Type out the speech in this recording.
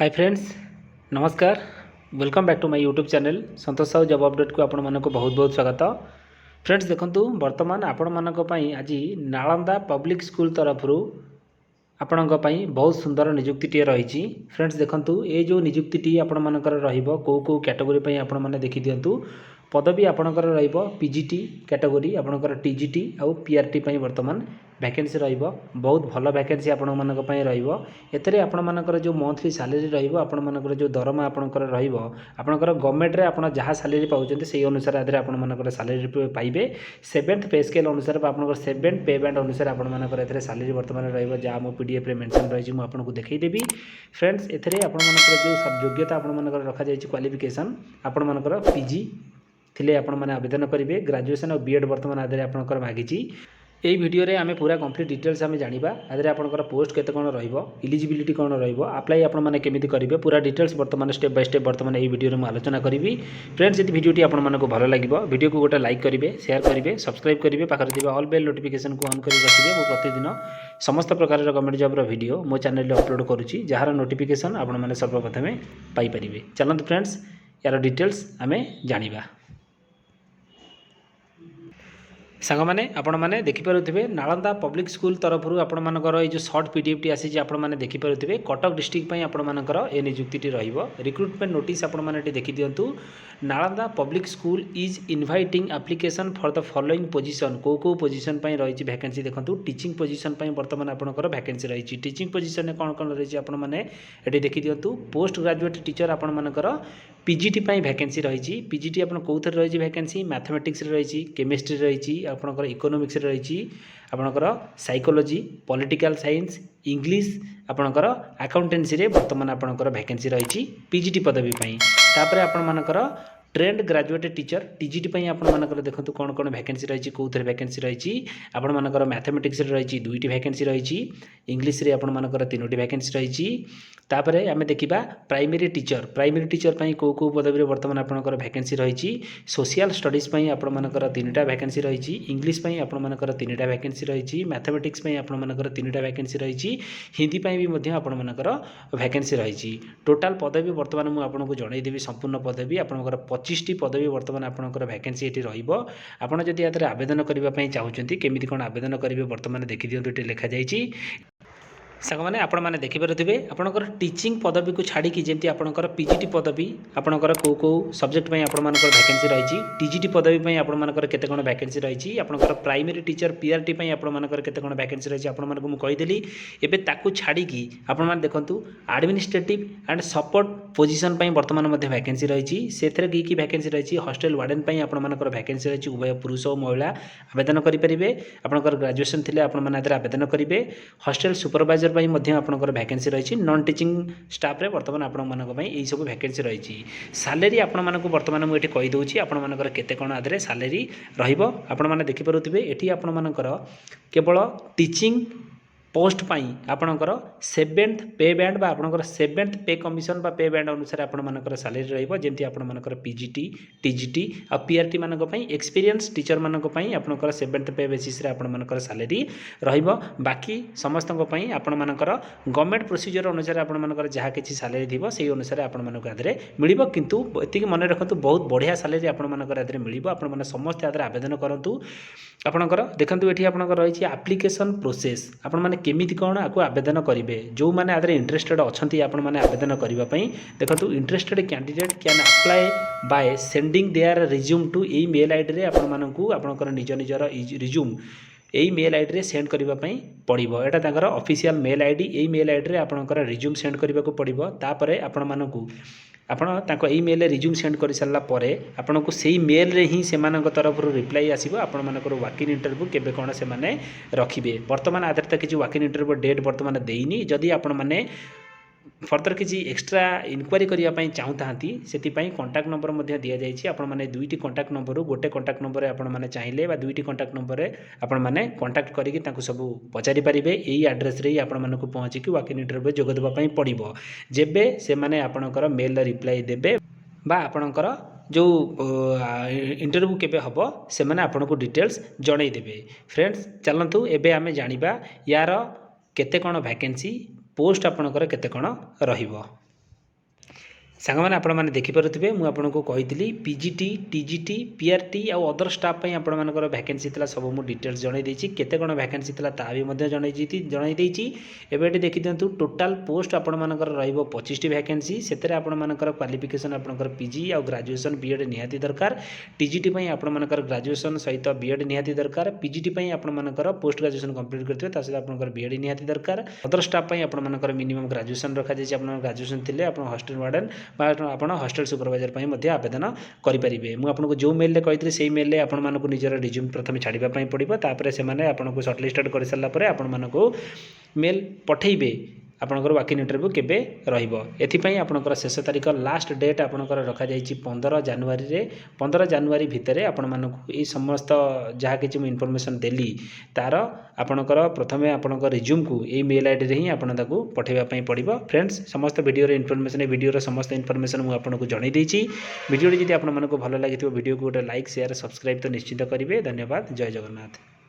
हाय friends, नमस्कार। Welcome back to my YouTube channel Santosh Sahu job update को आपण मानक बहुत बहुत स्वागत। फ्रेंड्स देखंतु वर्तमान आपण मानक पई आज नालंदा पब्लिक स्कूल तरफ आपणक पई बहुत सुंदर नियुक्ति रही। फ्रेंड्स देखंतु ए जो नियुक्ति आपण मानकर रहिबो को कैटेगरी पई आपण माने देखि दियंतु। पदवी आपणकर रहिबो पीजीटी कैटेगरी, आपणकर टीजीटी आउ पीआरटी पई वर्तमान वैकेंसी रहिबो। बहुत भल वैकेंसी आपण मानक पई रहिबो। एतरे आपण मानकर जो मंथली सैलरी रहिबो, आपण मानकर जो दरमा आपणकर रहिबो, आपणकर गवर्नमेंट रे आपण जहाँ सैलरी पाउचंते सेही अनुसार आदरे आपण मानकर सैलरी पाइबे। 7th पे स्केल अनुसार आपणकर 7th पे बैंड अनुसार आपण मानकर एतरे सैलरी वर्तमान रहिबो, जहाँ मो पीडीएफ रे मेंशन रही मु आपनको देखै देबी। फ्रेंड्स एथरे आपण मानकर जो सब योग्यता आपण मानकर रखा जायछि क्वालिफिकेशन, आपण मानकर पीजी थिले आपण माने आवेदन करेंगे। ग्रेजुएशन और बीएड वर्तमान आदि आपंकर मागिची। यही वीडियो रे आमे पूरा कंप्लीट डिटेल्स आमे जानिबा। आदि आपंकर पोस्ट केते कोन रहिबो, एलिजिबिलिटी कोन रहिबो, अप्लाई आपण माने केमिति करिवे, पूरा डिटेल्स वर्तमान स्टेप बाय स्टेप वर्तमान एही वीडियो रे म आलोचना करिवि। फ्रेंड्स यदि वीडियोटी आपण मानको भलो लागिबो, वीडियो को गोटे लाइक करिवे, शेयर करिवे, सब्सक्राइब करिवे, पाखरे दिबा ऑल बेल नोटिफिकेशन को ऑन करि रखिबे। मो प्रतिदिन समस्त प्रकार गवर्नमेंट जॉब रो वीडियो मो चैनल रे अपलोड करूची, जहार नोटिफिकेशन आपण माने सर्वप्रथमे पाई परिबे। चलंतु फ्रेंड्स यार डिटेल्स आमे जानिबा। सांग मैंने आपण मैंने देखिपे नालंदा पब्लिक स्कूल तरफ आपण मानकर जो सर्ट पीडीएफ टी आसी आपण मैंने देखिपे कटक डिस्ट्रिक्ट आपण मानकर ए नियुक्ति रहिबो। रिक्रुटमेंट नोटिस आपण मैंने देखि दियंतु। Nalanda public school is inviting application for the following position. को पोजीशन पई रही वैकेंसी देखंतु। टीचिंग पोजीशन पई वर्तमान आपनकर वैकेंसी रही। टीचिंग पोजीशन ने कोन कोन रही आपण माने एटी देखि दियंतु। पोस्ट ग्रेजुएट टीचर आपण मानकर पीजीटी पई वैकेंसी रही। पीजीटी आपण कोथर रही वैकेंसी, मैथमेटिक्स रही, केमिस्ट्री रही, आपणकर इकोनॉमिक्स रही, आपणकर साइकोलॉजी, पॉलिटिकल साइंस, इंग्लिश, आपणकर अकाउंटेंसी रे वर्तमान आपणकर वैकेंसी रही पीजीटी पदवी पई। तापर आपण मानकर ट्रेंड ग्रेजुएट टीचर टीजीटी पई आपण मानकर देखंतु कोन कोन वैकेंसी रही, कोथर वैकेंसी रही। आपण मानकर मैथमेटिक्स रे रही 2टी वैकेंसी रही, इंग्लिश रे आपण मानकर 3टी वैकेंसी रही। तापर आमे देखिबा प्राइमरी टीचर पई को पदवी रे वर्तमान आपणकर वैकेंसी रही। सोशल स्टडीज पई आपण मानकर 3टा वैकेंसी रही। इंग्लिश पई आपण मानकर 3टा वैकेंसी रही। मैथमेटिक्स पई आपण मानकर 3टा वैकेंसी रही। हिंदी पई भी मध्ये आपण मानकर वैकेंसी रही। टोटल पदवी वर्तमान मु आपनको जणाई देबी। संपूर्ण पदवी आपणकर 25टी पदवी वर्तमान आपणकर वैकेंसी एटी रहिबो। आपण जदि यातरे आवेदन करिबा पई चाहुचंती, केमिति कोन आवेदन करिवे वर्तमान देखि दियंतु। एटी लिखा जायछि सांग मैंने आपण मैंने देखिपे आपणकर टीचिंग पदवी को छाड़ी कि जेमती आपणकर पीजीटी पदवी आपणकर को सब्जेक्ट पई आपण मानकर वैकेंसी रही। टीजीटी पदवी पई आपण मानकर केते कोन वैकेंसी रही। आपणकर प्राइमरी टीचर पीआरटी पई आपण मानकर केते कोन वैकेंसी रही आपण मानक मु कहि देली। एबे ताकू छाड़ी कि आपण मान देखंतु एडमिनिस्ट्रेटिव एंड सपोर्ट पोजीशन पई वर्तमान मध्ये वैकेंसी रही। सेथरे की वैकेंसी रही। हॉस्टल वार्डन पई आपण मानकर वैकेंसी रही। उभय पुरुष और महिला आवेदन करि परिबे। आपणकर ग्रेजुएशन थिले आपण माने आवेदन करिवे। हॉस्टल सुपरवाइजर पई मध्ये आपणकर वैकेंसी रही। नॉन टीचिंग स्टाफ रे वर्तमान आपण मानक पई एई सब वैकेंसी रही। सैलरी आपण मानक वर्तमान मु एठी कहि दोछि आपण मानकर केते कोन आदरे सैलरी रहिबो। आपण माने देखि परुथिबे एठी आपण मानकर केवल टीचिंग पोस्ट पाई आपणकर 7th पे बैंड बा आपणकर 7th पे कमिशन बा पे बैंड अनुसार आपण मानकर सैलरी रहिबो। जेमती आपण मानकर पीजीटी टीजीटी आ पीआरटी मानक पई एक्सपीरियंस टीचर मानक पई आपणकर 7th पे बेसिस रे आपण मानकर सैलरी रहिबो। बाकी समस्त पई आपण मानकर गवर्नमेंट प्रोसीजर अनुसार आपण मानकर जहा किछि सैलरी दिबो सेही अनुसार आपण मानक आदरे मिलिबो। किंतु एतिक मन रखंतु बहुत बढ़िया सैलरी आपण मानकर आदरे मिलिबो। आपण माने समस्त आदरे आवेदन करंतु। आपणकर देखंतु एठी आपणकर रहिछि एप्लिकेशन प्रोसेस। आपण माने केमिति कोन आकु आवेदन करिवे। जो माने आदरे इंटरेस्टेड अछंती आपण माने आवेदन करिवा पई देखंतु interested candidate can apply by sending their resume to a mail ID रे आपण मानकु आपणकर निज निजर रिज्यूम यही मेल आईडी रे सेंड करबा पई पड़िबो। एटा ताकर ऑफिशियल मेल आईडी। यही मेल आईडी रे आपणकर रिज्यूम सेंड करबा को पड़िबो। तापरे आपण मानकु आपण ताको ई मेल रिज्यूम सेंड कर सारा पर आपको से मेल रे ही सेमानक तरफ रिप्लाई आसीबो। आपण मानकर वाकिन इंटरव्यू केबे कोन से माने रखिबे। वर्तमान आधारित किछि वाकिन इंटरव्यू डेट वर्तमान देइनी। जदि आपण माने फर्दर किसी एक्स्ट्रा इनक्वारी करने चाहूँगी से कॉन्टैक्ट नंबर दि जाइए। आपण मैंने 2टी कॉन्टैक्ट नंबर गोटे कॉन्टैक्ट नंबर आपण मैंने चाहिए 2टी कॉन्टैक्ट नंबर आपण मैंने कॉन्टैक्ट करके सब पचारि पारे। यही एड्रेस रे आपण मानक पहुँचिक वाकिन इंटरव्यू जोग देवाई पड़ो। जेबे से माने आपणकर मेल रिप्लाई देबे बा आपणकर जो इंटरव्यू केबे हबो से माने आपनको डिटेल्स जणाई देबे। फ्रेंड्स चलंतु एबे आमे जानिबा यार केते कोन वैकेंसी पोस्ट आपणकर केते कोन रहिबो। ସାଙ୍ଗମାନେ ଆପଣମାନେ ଦେଖିପାରୁଥିବେ ମୁଁ ଆପଣଙ୍କୁ କହିଥିଲି ପିଜିଟି ଟିଜିଟି ପିଆରଟି ଆଉ ଅଦର ଷ୍ଟାଫ୍ ପାଇଁ ଆପଣମାନଙ୍କର ଭ୍ୟାକେନ୍ସି ଥିଲା ସବୁ ମୁଁ ଡିଟେଲ୍ସ ଜଣାଇ ଦେଇଛି କେତେ କ'ଣ ଭ୍ୟାକେନ୍ସି ଥିଲା ତା ବି ମଧ୍ୟ ଜଣାଇ ଦେଇଛି ଏବେ ଏଠି ଦେଖିଦିଅନ୍ତୁ ଟୋଟାଲ୍ ପୋଷ୍ଟ ଆପଣମାନଙ୍କର ରହିବ 25ଟି ଭ୍ୟାକେନ୍ସି ସେଥିରେ ଆପଣମାନଙ୍କର କ୍ୱାଲିଫିକେସନ୍ ଆପଣଙ୍କର ପିଜି ଆଉ ଗ୍ରାଜୁଏସନ୍ ବିଏଡ଼୍ ନିହାତି ଦରକାର ଟିଜିଟି ପାଇଁ ଆପଣମାନଙ୍କର ଗ୍ରାଜୁଏସନ୍ ସହିତ ବିଏଡ଼୍ ନିହାତି ଦରକାର ପିଜିଟି ପାଇଁ ଆପଣମାନଙ୍କର ପୋଷ୍ଟ ଗ୍ରାଜୁଏସନ୍ କମ୍ପ୍ଲିଟ୍ କରିଥିବେ ତା ସହିତ ଆପଣଙ୍କର ବିଏଡ଼୍ ନିହାତି ଦରକାର ଅଦର ଷ୍ଟାଫ୍ ପାଇଁ ଆପଣମାନଙ୍କର ମିନିମମ୍ ଗ୍ରାଜୁଏସନ୍ ରଖାଯାଇଛି ଆପଣଙ୍କର ଗ୍ରାଜୁଏସନ୍ ଥିଲେ ଆପଣ ହଷ୍ଟେଲ ୱାର୍ଡେନ୍ ବା ଆପଣ ହଷ୍ଟେଲ ସୁପରଭାଇଜର ପାଇଁ ମଧ୍ୟ ଆବେଦନ କରିପାରିବେ ମୁଁ ଆପଣଙ୍କୁ ଯେଉଁ ମେଲ୍ରେ କହିଥିଲି ସେଇ ମେଲ୍ରେ ଆପଣମାନଙ୍କୁ ନିଜର ରିଜ୍ୟୁମ୍ ପ୍ରଥମେ ଛାଡ଼ିବା ପାଇଁ ପଡ଼ିବ ତାପରେ ସେମାନେ ଆପଣଙ୍କୁ ସର୍ଟଲିଷ୍ଟେଡ୍ କରିସାରିଲା ପରେ ଆପଣମାନଙ୍କୁ ମେଲ୍ ପଠାଇବେ ଆପଣଙ୍କର ୱାକିଂ ଇଣ୍ଟରଭ୍ୟୁ କେବେ ରହିବ ଏଥିପାଇଁ ଆପଣଙ୍କର ଶେଷ ତାରିଖ ଲାଷ୍ଟ ଡେଟ୍ ଆପଣଙ୍କର ରଖାଯାଇଛି 15 ଜାନୁଆରୀ ଭିତରେ ଆପଣମାନଙ୍କୁ ଏଇ ସମସ୍ତ ଯାହା କିଛି ମୁଁ ଇନଫର୍ମେସନ୍ ଦେଲି ତାର ଆପଣଙ୍କର ପ୍ରଥମେ ଆପଣଙ୍କ ରିଜ୍ୟୁମ୍କୁ ଏଇ ମେଲ୍ ଆଇଡ଼ିରେ ହିଁ ଆପଣ ତାକୁ ପଠାଇବା ପାଇଁ ପଡ଼ିବ ଫ୍ରେଣ୍ଡସ୍ ସମସ୍ତ ଭିଡ଼ିଓର ଇନଫର୍ମେସନ୍ ଭିଡ଼ିଓର ସମସ୍ତ ଇନଫର୍ମେସନ୍ ମୁଁ ଆପଣଙ୍କୁ ଜଣାଇ ଦେଇଛି ଭିଡ଼ିଓଟି ଯଦି ଆପଣମାନଙ୍କୁ ଭଲ ଲାଗିଥିବ ଭିଡ଼ିଓକୁ ଗୋଟେ ଲାଇକ୍ ସେୟାର ସବସ୍କ୍ରାଇବ୍ ତ ନିଶ୍ଚିତ କରିବେ ଧନ୍ୟବାଦ ଜୟ ଜଗନ୍ନାଥ